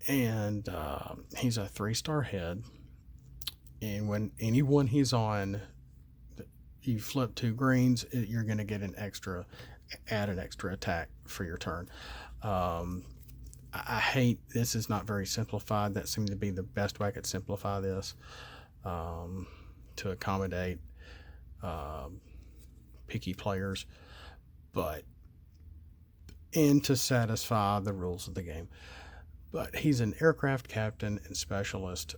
And he's a 3-star head. And when anyone he's on, you flip 2 greens, you're going to get add an extra attack for your turn. I hate this is not very simplified. That seemed to be the best way I could simplify this to accommodate picky players, but and to satisfy the rules of the game. But he's an aircraft captain and specialist.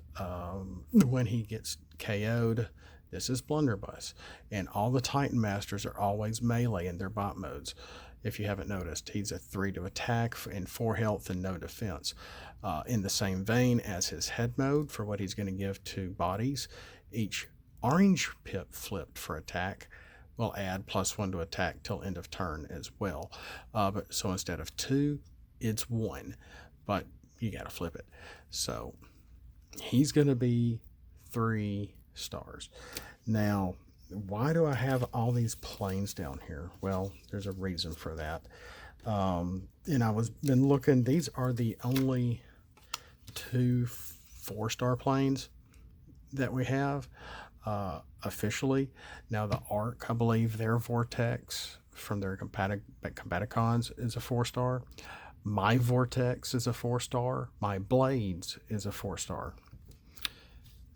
When he gets KO'd, this is blunderbuss, and all the Titan Masters are always melee in their bot modes. If you haven't noticed, he's a 3 to attack and 4 health and no defense. In the same vein as his head mode for what he's going to give to bodies, each orange pip flipped for attack will add +1 to attack till end of turn as well. But so instead of 2, it's 1, but you got to flip it. So he's going to be 3 stars. Now, why do I have all these planes down here? Well, there's a reason for that. And I was been looking, these are the only 2 4-star planes that we have officially. Now the Arc, I believe their Vortex from their Combaticons is a 4-star. My Vortex is a 4-star. My Blades is a 4-star.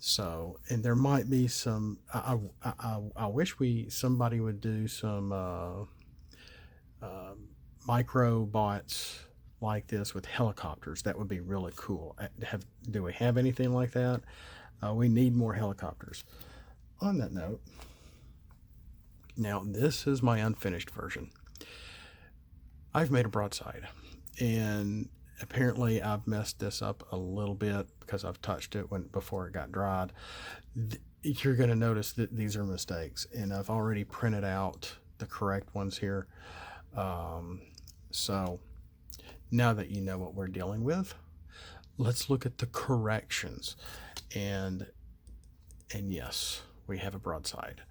So, and there might be some. I wish somebody would do some micro bots like this with helicopters. That would be really cool. Do we have anything like that? We need more helicopters. On that note, now this is my unfinished version. I've made a broadside, and apparently I've messed this up a little bit because I've touched it before it got dried. You're going to notice that these are mistakes, and I've already printed out the correct ones here. So now that you know what we're dealing with, let's look at the corrections. And yes, we have a broadside.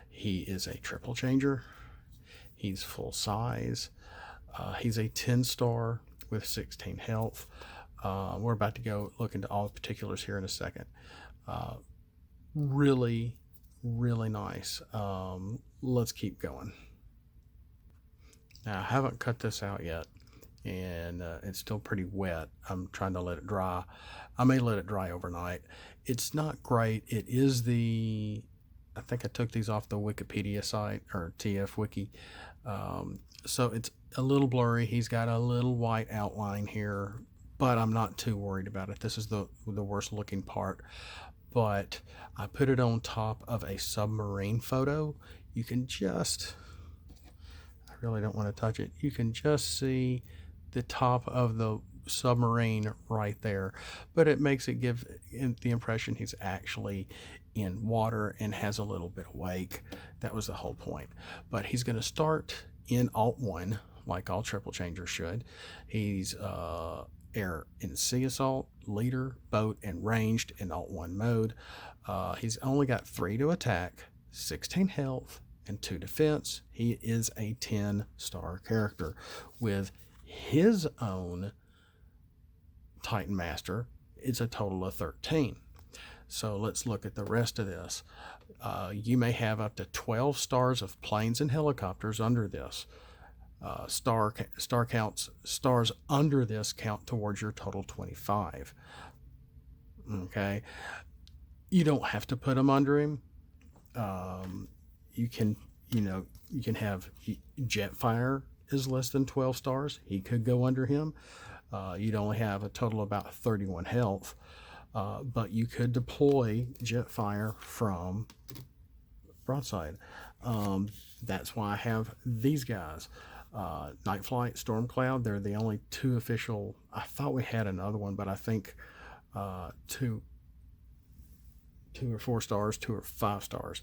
He is a triple changer. He's full size. He's a 10-star with 16 health. We're about to go look into all the particulars here in a second. Really, really nice. Let's keep going. Now, I haven't cut this out yet, and it's still pretty wet. I'm trying to let it dry. I may let it dry overnight. It's not great. It is I think I took these off the Wikipedia site, or TF Wiki. So it's a little blurry. He's got a little white outline here, but I'm not too worried about it. This is the worst looking part. But I put it on top of a submarine photo. You can just, I really don't want to touch it. You can just see the top of the submarine right there, but it makes it give the impression he's actually in water and has a little bit of wake. That was the whole point. But he's going to start in Alt 1 like all triple changers should. He's air and sea assault, leader, boat, and ranged in Alt 1 mode. He's only got 3 to attack, 16 health, and 2 defense. He is a 10-star character with his own Titan Master. It's a total of 13. So let's look at the rest of this. You may have up to 12 stars of planes and helicopters under this. Stars under this count towards your total 25. Okay, you don't have to put them under him. You can have Jetfire is less than 12 stars. He could go under him. You'd only have a total of about 31 health, but you could deploy Jetfire from Broadside. That's why I have these guys. Night Flight, Stormcloud, they're the only 2 official. I thought we had another one, but I think 2 or 4 stars, 2 or 5 stars.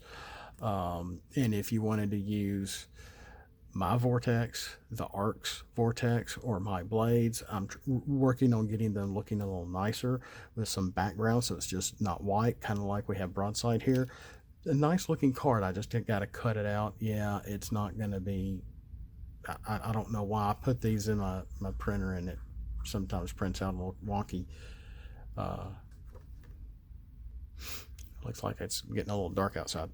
And if you wanted to use my Vortex, the Arc's Vortex, or my Blades, I'm working on getting them looking a little nicer with some background, so it's just not white, kind of like we have Broadside here. A nice looking card. I just got to cut it out. Yeah, it's not going to be. I don't know why I put these in my printer and sometimes prints out a little wonky. Looks like it's getting a little dark outside.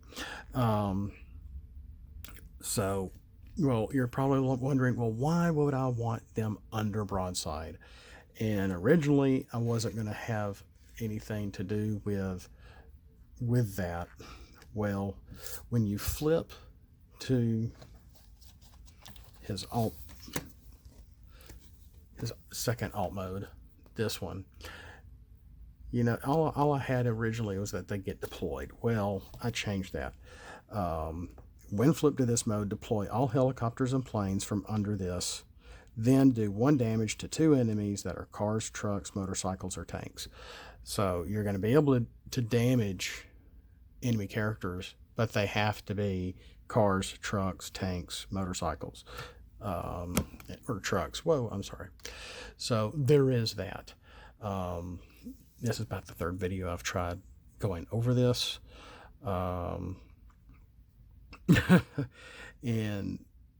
So, well, you're probably wondering, well, why would I want them under Broadside? And originally, I wasn't going to have anything to do with that. Well, when you flip to his second alt mode, this one, you know, all I had originally was that they get deployed. Well, I changed that. When flipped to this mode, deploy all helicopters and planes from under this. Then do 1 damage to 2 enemies that are cars, trucks, motorcycles, or tanks. So you're going to be able to damage enemy characters, but they have to be cars, trucks, tanks, motorcycles, or trucks. Whoa, I'm sorry. So there is that. This is about the 3rd video I've tried going over this. And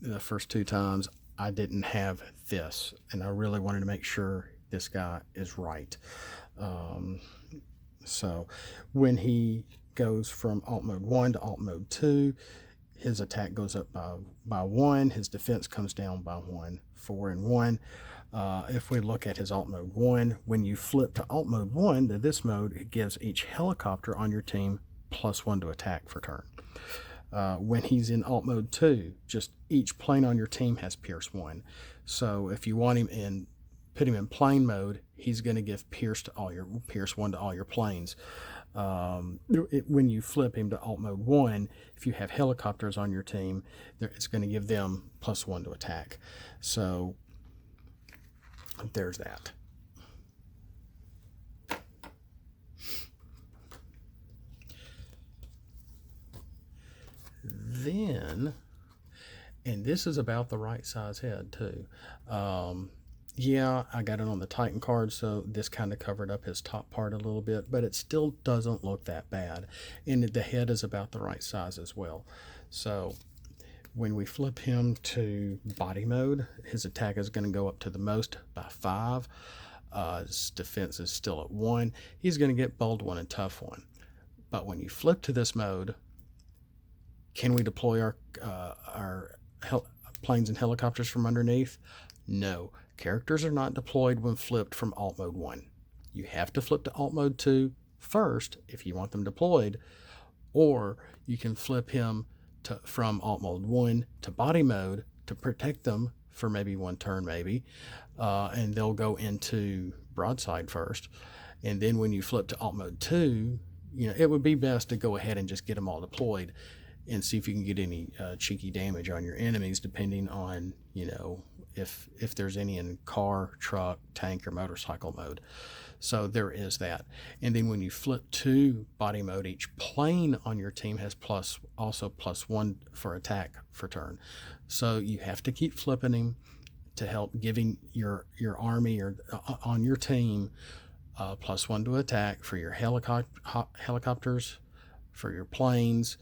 the first 2 times I didn't have this, and I really wanted to make sure this guy is right. So when he goes from alt mode 1 to alt mode 2, his attack goes up by 1, his defense comes down by 1, 4 and 1. If we look at his alt mode 1, when you flip to alt mode 1 to this mode, it gives each helicopter on your team +1 to attack for turn. When he's in alt mode 2, just each plane on your team has Pierce 1. So if you want him in, put him in plane mode, he's going to give Pierce 1 to all your planes. When you flip him to alt mode 1, if you have helicopters on your team, it's going to give them +1 to attack. So there's that. Then, and this is about the right size head too. Yeah, I got it on the Titan card, so this kind of covered up his top part a little bit, but it still doesn't look that bad. And the head is about the right size as well. So when we flip him to body mode, his attack is going to go up to the most by 5. His defense is still at 1. He's going to get bold 1 and tough 1. But when you flip to this mode, can we deploy our planes and helicopters from underneath? No. Characters are not deployed when flipped from alt mode 1. You have to flip to alt mode 2 first if you want them deployed, or you can flip him from alt mode 1 to body mode to protect them for maybe 1 turn maybe, and they'll go into Broadside first. And then when you flip to alt mode 2, you know, it would be best to go ahead and just get them all deployed and see if you can get any cheeky damage on your enemies, depending on, you know, if there's any in car, truck, tank, or motorcycle mode. So there is that. And then when you flip to body mode, each plane on your team has also +1 for attack for turn. So you have to keep flipping him to help giving your army or on your team +1 to attack for your helicopters, for your planes.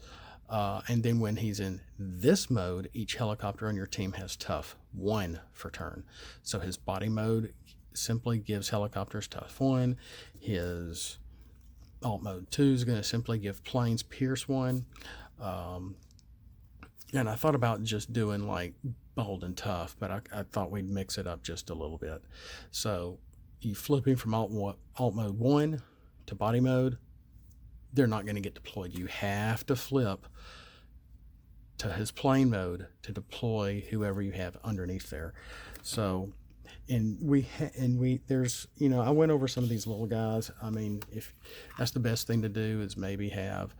And then when he's in this mode, each helicopter on your team has tough 1 for turn. So his body mode simply gives helicopters tough 1. His alt mode 2 is going to simply give planes Pierce 1. And I thought about just doing like bold and tough, but I thought we'd mix it up just a little bit. So you flip him from alt mode 1 to body mode, they're not going to get deployed. You have to flip to his plane mode to deploy whoever you have underneath there. So, there's, you know, I went over some of these little guys. I mean, if that's the best thing to do is maybe have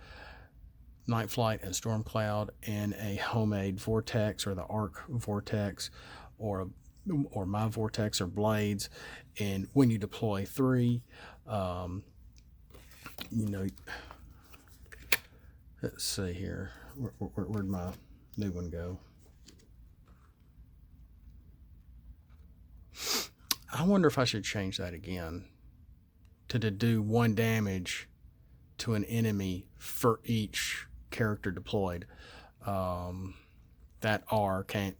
Night Flight and Storm Cloud and a homemade Vortex or the Arc Vortex or my Vortex or Blades. And when you deploy 3, you know, let's see here. Where'd my new one go? I wonder if I should change that again to do 1 damage to an enemy for each character deployed. That R can't.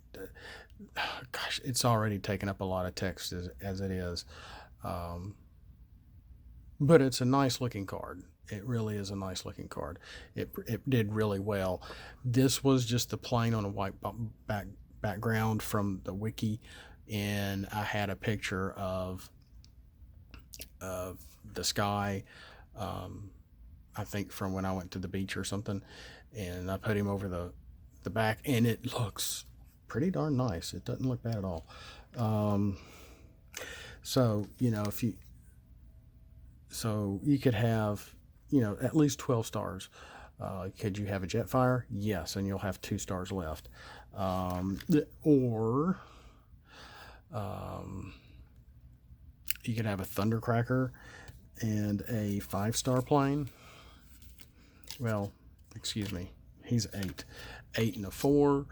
Gosh, it's already taken up a lot of text as it is. Um, but it's a nice looking card. It really is a nice looking card. It did really well. This was just the plain on a white background from the wiki, and I had a picture of the sky. Um, I think from when I went to the beach or something, and I put him over the back, and it looks pretty darn nice. It doesn't look bad at all. Um, so if you could have at least 12 stars. Could you have a Jetfire? Yes, and you'll have 2 stars left. Or you could have a Thundercracker and a 5-star plane. Well, excuse me, he's 8. 8 and a 4,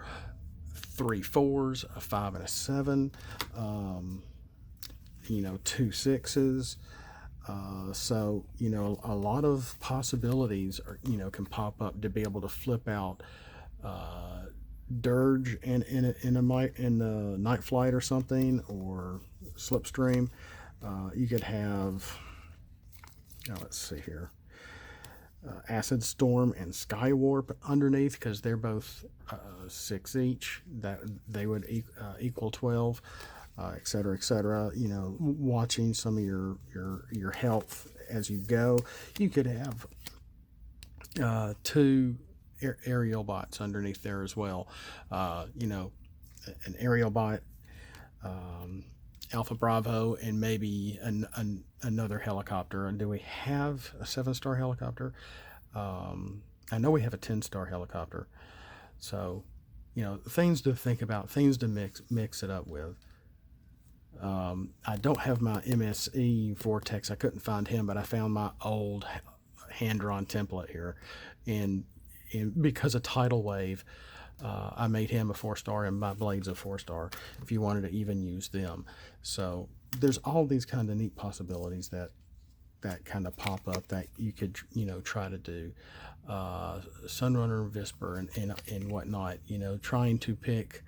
3 4s, a 5 and a 7, 2 6s. So a lot of possibilities can pop up to be able to flip out Dirge in the Night Flight or something, or Slipstream. You could have, let's see here, Acid Storm and Skywarp underneath, because they're both 6 each. That they would equal 12. Et cetera, et cetera. Watching some of your health as you go. You could have 2 aerial bots underneath there as well. An aerial bot, Alpha Bravo, and maybe another helicopter. And do we have a 7-star helicopter? I know we have a 10-star helicopter. So, things to think about, things to mix it up with. I don't have my MSE Vortex. I couldn't find him, but I found my old hand-drawn template here. And because of Tidal Wave, I made him a 4-star and my Blade's a 4-star, if you wanted to even use them. So there's all these kind of neat possibilities that kind of pop up that you could, try to do. Sunrunner, Visper, and whatnot, trying to pick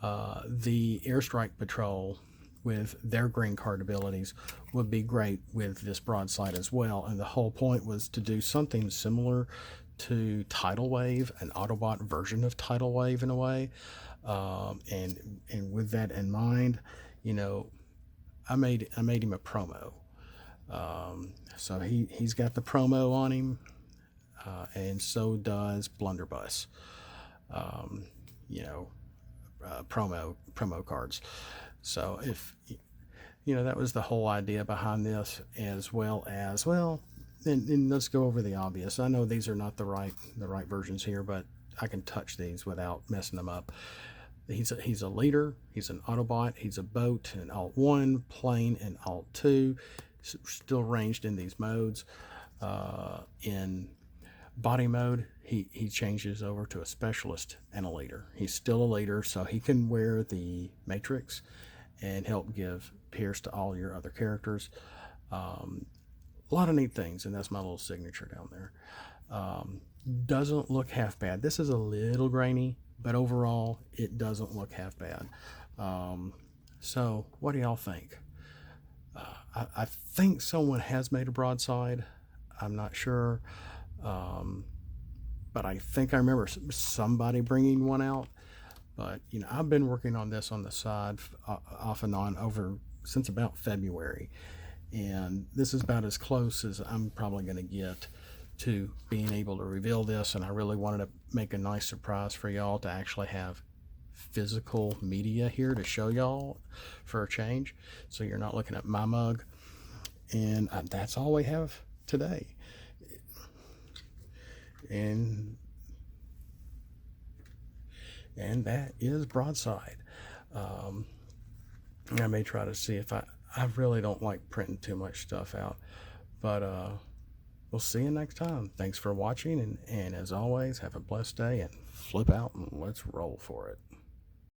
the Airstrike Patrol with their green card abilities would be great with this Broadside as well. And the whole point was to do something similar to Tidal Wave, an Autobot version of Tidal Wave in a way. And with that in mind, I made him a promo. So he's got the promo on him, and so does Blunderbuss. Promo cards. So if that was the whole idea behind this, as well as and let's go over the obvious. I know these are not the right versions here, but I can touch these without messing them up. He's a leader. He's an Autobot. He's a boat, an Alt 1, plane, and Alt 2. Still ranged in these modes. In body mode, he changes over to a specialist and a leader. He's still a leader, so he can wear the Matrix and help give Pierce to all your other characters. A lot of neat things, and that's my little signature down there. Doesn't look half bad. This is a little grainy, but overall, it doesn't look half bad. So what do y'all think? I think someone has made a Broadside. I'm not sure. But I think I remember somebody bringing one out. But, I've been working on this on the side off and on since about February. And this is about as close as I'm probably going to get to being able to reveal this. And I really wanted to make a nice surprise for y'all to actually have physical media here to show y'all for a change. So you're not looking at my mug. And that's all we have today. And that is Broadside. I may try to see if I really don't like printing too much stuff out, but we'll see you next time. Thanks for watching, and as always, have a blessed day and flip out and let's roll for it.